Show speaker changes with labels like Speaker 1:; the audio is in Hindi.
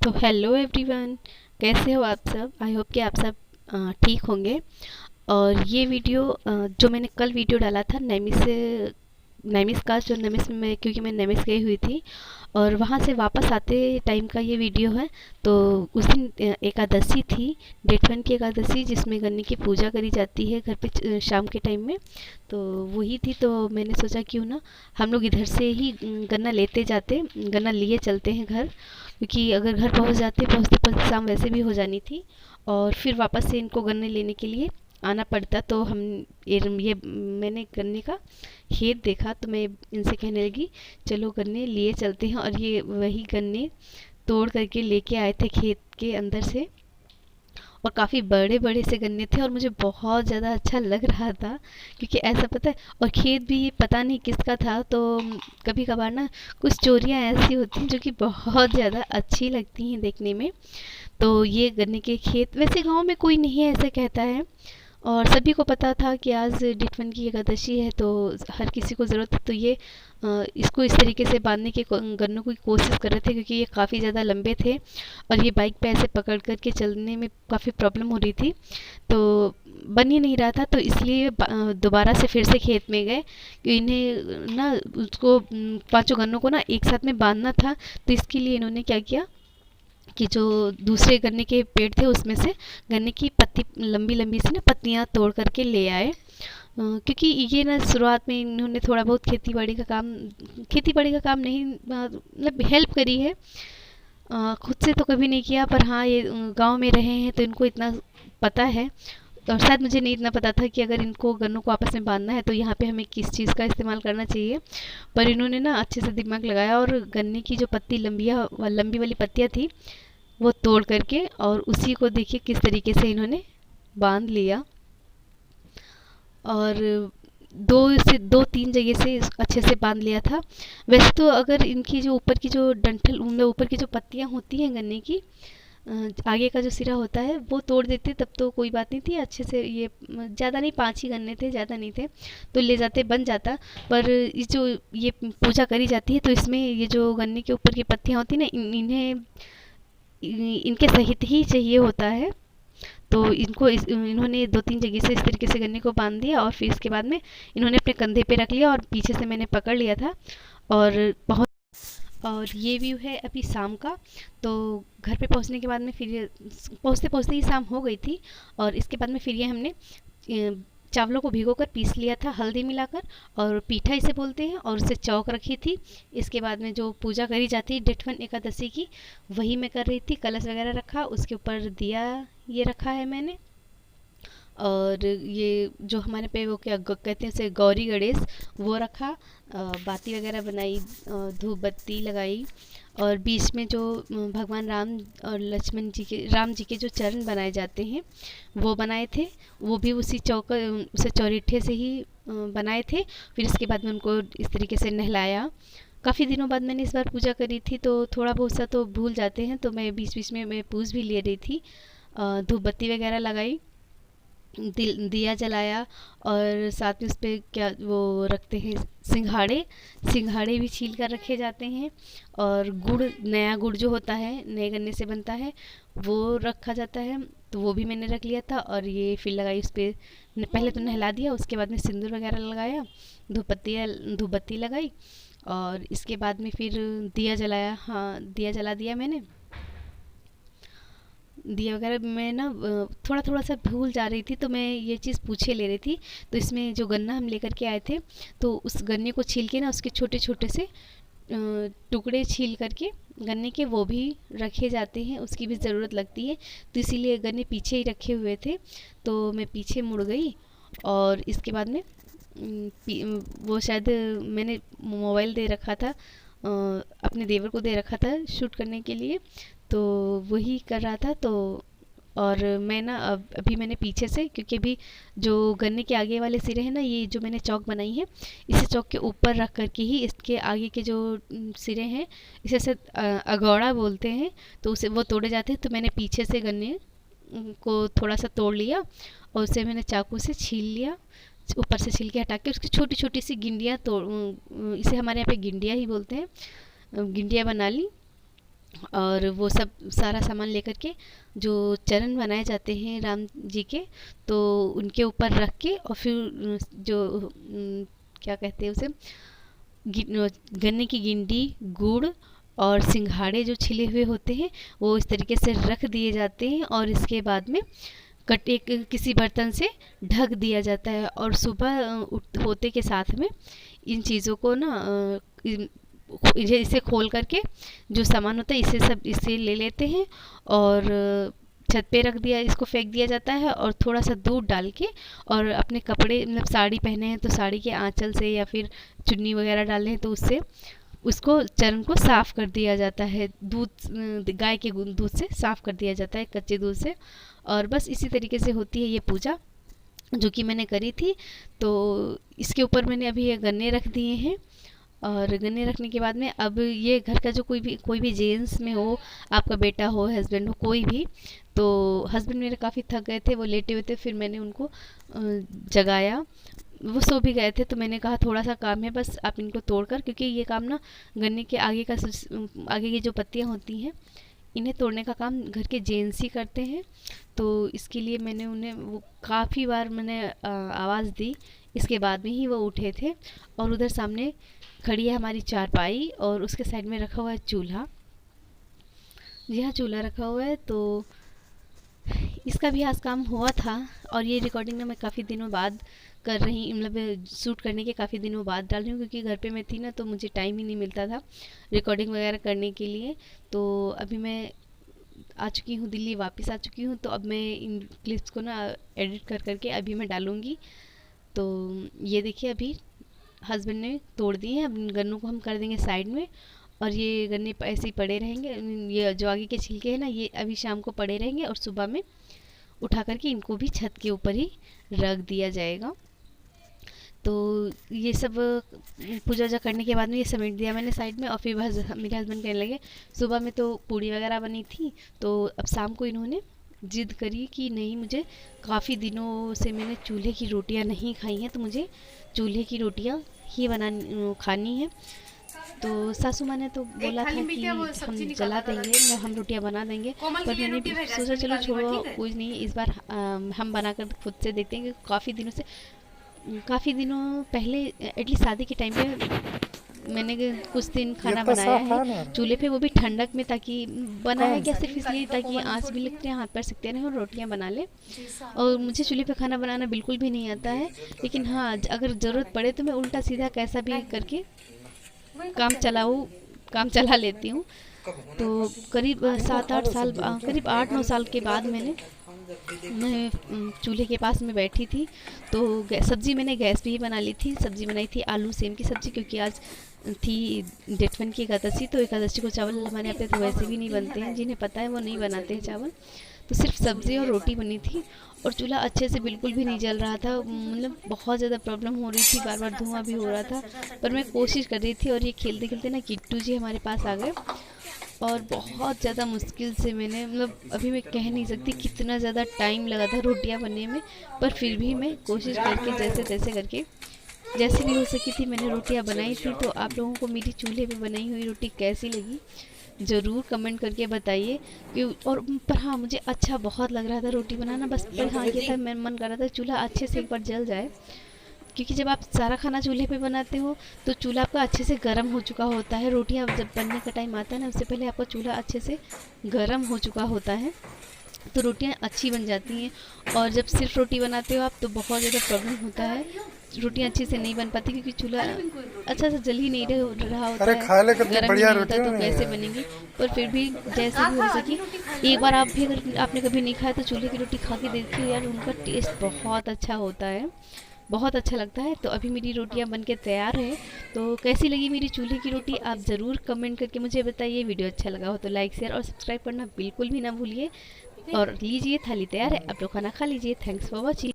Speaker 1: तो हेलो एवरीवन, कैसे हो आप सब। आई होप कि आप सब ठीक होंगे। और ये वीडियो जो मैंने कल वीडियो डाला था नैमिस का, जो नैमिस में क्योंकि मैं नैमिस गई हुई थी और वहाँ से वापस आते टाइम का ये वीडियो है। तो उस दिन एकादशी थी, डेट 1 की एकादशी, जिसमें गन्ने की पूजा करी जाती है घर पे शाम के टाइम में। तो वही थी, तो मैंने सोचा क्यों ना हम लोग इधर से ही गन्ना लेते जाते, गन्ना लिए चलते हैं घर, क्योंकि अगर घर पहुंच जाते पहुंचते पहुंचते शाम वैसे भी हो जानी थी और फिर वापस से इनको गन्ने लेने के लिए आना पड़ता। तो हम ये मैंने गन्ने का खेत देखा तो मैं इनसे कहने लगी चलो गन्ने लिए चलते हैं। और ये वही गन्ने तोड़ करके लेके आए थे खेत के अंदर से, और काफ़ी बड़े बड़े से गन्ने थे और मुझे बहुत ज़्यादा अच्छा लग रहा था, क्योंकि ऐसा पता है। और खेत भी पता नहीं किसका था। तो कभी कभार ना कुछ चोरियाँ ऐसी होती हैं जो कि बहुत ज़्यादा अच्छी लगती हैं देखने में। तो ये गन्ने के खेत, वैसे गांव में कोई नहीं है ऐसे कहता है, और सभी को पता था कि आज डिटवन की एकादशी है, तो हर किसी को ज़रूरत है। तो ये इसको इस तरीके से बांधने की गन्नों की कोशिश कर रहे थे, क्योंकि ये काफ़ी ज़्यादा लंबे थे और ये बाइक पे ऐसे पकड़ कर के चलने में काफ़ी प्रॉब्लम हो रही थी। तो बन ही नहीं रहा था, तो इसलिए दोबारा से फिर से खेत में गए कि इन्हें ना उसको पांचों गन्नों को ना एक साथ में बांधना था। तो इसके लिए इन्होंने क्या किया कि जो दूसरे गन्ने के पेड़ थे उसमें से गन्ने की पत्ती लंबी लंबी सी ना पत्तियां तोड़ करके ले आए। क्योंकि ये ना शुरुआत में इन्होंने थोड़ा बहुत खेती बाड़ी का काम नहीं, मतलब हेल्प करी है। खुद से तो कभी नहीं किया, पर हाँ ये गांव में रहे हैं तो इनको इतना पता है। और शायद मुझे नहीं इतना पता था कि अगर इनको गन्नों को आपस में बांधना है तो यहाँ पे हमें किस चीज़ का इस्तेमाल करना चाहिए। पर इन्होंने ना अच्छे से दिमाग लगाया और गन्ने की जो पत्ती लंबी वाली पत्तियाँ थी वो तोड़ करके, और उसी को देखिए किस तरीके से इन्होंने बांध लिया। और दो तीन जगह से अच्छे से बांध लिया था। वैसे तो अगर इनकी जो ऊपर की जो डंठल, मतलब ऊपर की जो पत्तियां होती हैं गन्ने की, आगे का जो सिरा होता है वो तोड़ देते तब तो कोई बात नहीं थी, अच्छे से ये ज़्यादा नहीं, 5 ही गन्ने थे, ज़्यादा नहीं थे, तो ले जाते बन जाता। पर इस जो ये पूजा करी जाती है तो इसमें ये जो गन्ने के ऊपर की पत्तियां होती हैं ना, इनके सहित ही चाहिए होता है। तो इन्होंने 2-3 जगह से इस तरीके से गन्ने को बांध दिया और फिर इसके बाद में इन्होंने अपने कंधे पे रख लिया और पीछे से मैंने पकड़ लिया था। और बहुत, और ये व्यू है अभी शाम का। तो घर पे पहुंचने के बाद में फिर पहुंचते पहुंचते ही शाम हो गई थी। और इसके बाद में फिर ये हमने चावलों को भिगोकर पीस लिया था हल्दी मिलाकर, और पीठा इसे बोलते हैं, और उसे चौक रखी थी। इसके बाद में जो पूजा करी जाती है डिटवन एकादशी की, वही मैं कर रही थी। कलश वगैरह रखा, उसके ऊपर दिया ये रखा है मैंने। और ये जो हमारे पे वो क्या कहते हैं उसे, गौरी गणेश, वो रखा। बाती वगैरह बनाई, धूप बत्ती लगाई, और बीच में जो भगवान राम और लक्ष्मण जी के, राम जी के जो चरण बनाए जाते हैं वो बनाए थे। वो भी उसे चौरीठे से ही बनाए थे। फिर इसके बाद में उनको इस तरीके से नहलाया। काफ़ी दिनों बाद मैंने इस बार पूजा करी थी, तो थोड़ा बहुत सा तो भूल जाते हैं, तो मैं बीच बीच में मैं पूछ भी ले रही थी। धूप बत्ती वगैरह लगाई, दिया जलाया, और साथ में उस पर क्या वो रखते हैं, सिंघाड़े। सिंघाड़े भी छील कर रखे जाते हैं। और गुड़, नया गुड़ जो होता है नए गन्ने से बनता है, वो रखा जाता है। तो वो भी मैंने रख लिया था। और ये फिर लगाई उस पर, पहले तो नहला दिया, उसके बाद में सिंदूर वगैरह लगाया, धूप बत्ती लगाई, और इसके बाद में फिर दिया जलाया। हाँ, दिया जला दिया मैंने। दिया वगैरह मैं ना थोड़ा थोड़ा सा भूल जा रही थी, तो मैं ये चीज़ पूछे ले रही थी। तो इसमें जो गन्ना हम लेकर के आए थे, तो उस गन्ने को छील के ना उसके छोटे छोटे से टुकड़े छील करके गन्ने के वो भी रखे जाते हैं, उसकी भी ज़रूरत लगती है। तो इसीलिए गन्ने पीछे ही रखे हुए थे, तो मैं पीछे मुड़ गई। और इसके बाद में वो शायद मैंने मोबाइल दे रखा था, अपने देवर को दे रखा था शूट करने के लिए, तो वही कर रहा था। तो और मैं ना अभी मैंने पीछे से, क्योंकि अभी जो गन्ने के आगे वाले सिरे हैं ना, ये जो मैंने चौक बनाई है, इसे चौक के ऊपर रख करके ही इसके आगे के जो सिरे हैं, इसे से अगौड़ा बोलते हैं, तो उसे वो तोड़े जाते हैं। तो मैंने पीछे से गन्ने को थोड़ा सा तोड़ लिया और उसे मैंने चाकू से छील लिया, ऊपर से छिलके हटा के उसकी छोटी छोटी सी गिंडियाँ तोड़, इसे हमारे यहाँ पे गिंडियाँ ही बोलते हैं, गिंडियाँ बना ली। और वो सब सारा सामान लेकर के जो चरण बनाए जाते हैं राम जी के, तो उनके ऊपर रख के और फिर जो क्या कहते हैं उसे, गन्ने की गिंडी, गुड़ और सिंघाड़े जो छिले हुए होते हैं वो इस तरीके से रख दिए जाते हैं और इसके बाद में एक किसी बर्तन से ढक दिया जाता है। और सुबह होते के साथ में इन चीज़ों को ना इसे खोल करके जो सामान होता है इसे ले लेते हैं और छत पे रख दिया, इसको फेंक दिया जाता है और थोड़ा सा दूध डाल के और अपने कपड़े मतलब साड़ी पहने हैं तो साड़ी के आंचल से या फिर चुन्नी वगैरह डाले हैं तो उससे उसको चरण को साफ़ कर दिया जाता है, दूध गाय के दूध से साफ़ कर दिया जाता है, कच्चे दूध से। और बस इसी तरीके से होती है ये पूजा जो कि मैंने करी थी। तो इसके ऊपर मैंने अभी ये गन्ने रख दिए हैं और गन्ने रखने के बाद में अब ये घर का जो कोई भी जेंट्स में हो, आपका बेटा हो, हस्बैंड हो, कोई भी, तो हस्बैंड मेरे काफ़ी थक गए थे, वो लेटे हुए थे, फिर मैंने उनको जगाया। वो सो भी गए थे तो मैंने कहा थोड़ा सा काम है बस आप इनको तोड़कर, क्योंकि ये काम ना गन्ने के आगे की जो पत्तियाँ होती हैं इन्हें तोड़ने का काम घर के जेंट्स ही करते हैं। तो इसके लिए मैंने उन्हें वो काफ़ी बार मैंने आवाज़ दी, इसके बाद में ही वो उठे थे। और उधर सामने खड़ी है हमारी चारपाई और उसके साइड में रखा हुआ है चूल्हा। जी हाँ, चूल्हा रखा हुआ है। तो इसका भी आज काम हुआ था और ये रिकॉर्डिंग ना मैं काफ़ी दिनों बाद कर रही, मतलब शूट करने के काफ़ी दिनों बाद डाल रही हूँ, क्योंकि घर पे मैं थी ना तो मुझे टाइम ही नहीं मिलता था रिकॉर्डिंग वगैरह करने के लिए। तो अभी मैं आ चुकी हूँ, दिल्ली वापस आ चुकी हूँ, तो अब मैं इन क्लिप्स को ना एडिट कर करके अभी मैं डालूँगी। तो ये देखिए अभी हस्बैंड ने तोड़ दिए हैं, अब इन गन्नों को हम कर देंगे साइड में और ये गन्ने ऐसे ही पड़े रहेंगे। ये जो आगे के छिलके हैं ना ये अभी शाम को पड़े रहेंगे और सुबह में उठा करके इनको भी छत के ऊपर ही रख दिया जाएगा। तो ये सब पूजा वूजा करने के बाद में ये समेट दिया मैंने साइड में और फिर मेरे हस्बैंड कहने लगे, सुबह में तो पूड़ी वगैरह बनी थी तो अब शाम को इन्होंने जिद करी कि नहीं, मुझे काफ़ी दिनों से मैंने चूल्हे की रोटियां नहीं खाई हैं तो मुझे चूल्हे की रोटियां ही खानी है। तो सासू माँ ने तो बोला था कि हम जला देंगे, हम रोटियां बना देंगे, पर मैंने सोचा चलो छोड़ो कुछ नहीं, इस बार हम बनाकर खुद से देखते हैं। कि काफ़ी दिनों पहले एटलीस्ट शादी के टाइम पे मैंने कुछ दिन खाना बनाया है चूल्हे पे, वो भी ठंडक में, ताकि बनाया क्या सिर्फ इसलिए ताकि आँच भी लगती है, हाथ पैर सकते रहें और रोटियां बना ले। और मुझे चूल्हे पे खाना बनाना बिल्कुल भी नहीं आता है, लेकिन हाँ अगर ज़रूरत पड़े तो मैं उल्टा सीधा कैसा भी करके काम चला लेती हूँ। तो करीब 7-8 साल, करीब 8-9 साल के बाद मैं चूल्हे के पास में बैठी थी तो सब्ज़ी मैंने गैस पे ही बना ली थी। सब्ज़ी बनाई थी आलू सेम की सब्ज़ी, क्योंकि आज थी जेठवन की एकादशी, तो एकादशी को चावल हमारे यहाँ पे तो वैसे भी नहीं बनते हैं, जिन्हें पता है वो नहीं बनाते हैं चावल। तो सिर्फ सब्ज़ी और रोटी बनी थी और चूल्हा अच्छे से बिल्कुल भी नहीं जल रहा था, मतलब बहुत ज़्यादा प्रॉब्लम हो रही थी, बार बार धुआं भी हो रहा था, पर मैं कोशिश कर रही थी। और ये खेलते खेलते ना किट्टू जी हमारे पास आ गए और बहुत ज़्यादा मुश्किल से मैंने, मतलब अभी मैं कह नहीं सकती कितना ज़्यादा टाइम लगा था रोटियां बनने में, पर फिर भी मैं कोशिश करके जैसे तैसे करके जैसे भी हो सकी थी मैंने रोटियां बनाई थी। तो आप लोगों को मेरी चूल्हे पे बनाई हुई रोटी कैसी लगी ज़रूर कमेंट करके बताइए कि, और पर हाँ मुझे अच्छा बहुत लग रहा था रोटी बनाना, बस पर हाँ ये था मैं मन कर रहा था चूल्हा अच्छे से एक बार जल जाए, क्योंकि जब आप सारा खाना चूल्हे पे बनाते हो तो चूल्हा आपका अच्छे से गर्म हो चुका होता है। रोटियां जब बनने का टाइम आता है ना उससे पहले आपका चूल्हा अच्छे से गर्म हो चुका होता है तो रोटियां अच्छी बन जाती हैं। और जब सिर्फ रोटी बनाते हो आप तो बहुत ज़्यादा प्रॉब्लम होता है, रोटियां अच्छे से नहीं बन पाती क्योंकि चूल्हा अच्छा से जल ही नहीं रहा होता है, गर्म ही नहीं होता तो कैसे बनेगी। पर फिर भी जैसे भी हो सकी, एक बार आप भी अगर आपने कभी नहीं खाया तो चूल्हे की रोटी खा के देखिए यार, उनका टेस्ट बहुत अच्छा होता है, बहुत अच्छा लगता है। तो अभी मेरी रोटियां बनके तैयार है, तो कैसी लगी मेरी चूल्हे की रोटी आप ज़रूर कमेंट करके मुझे बताइए। वीडियो अच्छा लगा हो तो लाइक शेयर और सब्सक्राइब करना बिल्कुल भी ना भूलिए। और लीजिए थाली तैयार है, आप लोग खाना खा लीजिए। Thanks for watching.